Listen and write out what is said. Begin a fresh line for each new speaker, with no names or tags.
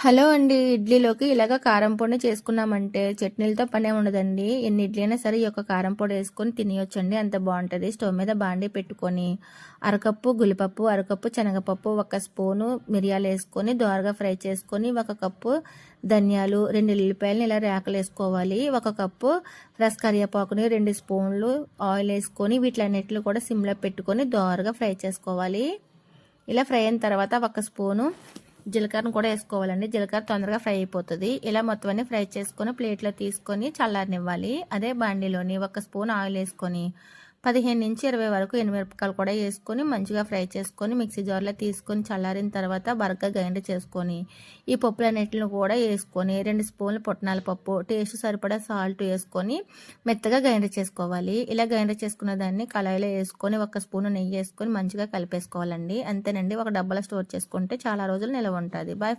Hello అండి. ఇడ్లీలోకి ఇలాగ కారం పొడిని చేసుకున్నామంటే చట్నీలతో పనే ఉండదండి. ఎన్ని ఇడ్లీ అయినా సరే ఈ యొక్క కారం పొడి వేసుకొని తినేయొచ్చండి. అంత బాగుంటుంది. స్టవ్ మీద బాండీ పెట్టుకొని అరకప్పు గులిపప్పు, అరకప్పు శనగపప్పు, ఒక స్పూను మిరియాలు వేసుకొని దోరగా ఫ్రై చేసుకొని, ఒక కప్పు ధనియాలు, 2 ఎల్లిపాయలని ఇలా రేకలు వేసుకోవాలి. ఒక కప్పు ఫ్రెష్ కరివేపాకుని, 2 స్పూన్లు ఆయిల్ వేసుకొని వీటిలన్నిటిని కూడా సిమ్లో పెట్టుకొని దోరగా ఫ్రై చేసుకోవాలి. ఇలా ఫ్రై అయిన తర్వాత ఒక స్పూను జీలకర్రను కూడా వేసుకోవాలండి. జీలకర్ర తొందరగా ఫ్రై అయిపోతుంది. ఇలా మొత్తం అన్ని ఫ్రై చేసుకొని ప్లేట్లో తీసుకొని చల్లారనివ్వాలి. అదే బాండీలోని ఒక స్పూన్ ఆయిల్ వేసుకొని 15 నుంచి 20 వరకు ఎండుమిరపకాయలు కూడా వేసుకొని మంచిగా ఫ్రై చేసుకొని మిక్సీ జార్లో తీసుకొని చల్లారిన తర్వాత బరగ్గా గ్రైండ్ చేసుకొని ఈ పప్పులన్నిటిని కూడా వేసుకొని 2 స్పూన్లు పుట్నాల పప్పు, టేస్ట్ సరిపడా సాల్ట్ వేసుకొని మెత్తగా గ్రైండ్ చేసుకోవాలి. ఇలా గ్రైండ్ చేసుకున్న దాన్ని కళాయిలో వేసుకొని ఒక స్పూన్ నెయ్యి వేసుకొని మంచిగా కలిపేసుకోవాలండి. అంతేనండి. ఒక డబ్బాలో స్టోర్ చేసుకుంటే చాలా రోజులు నిల్వ ఉంటుంది. బాయ్.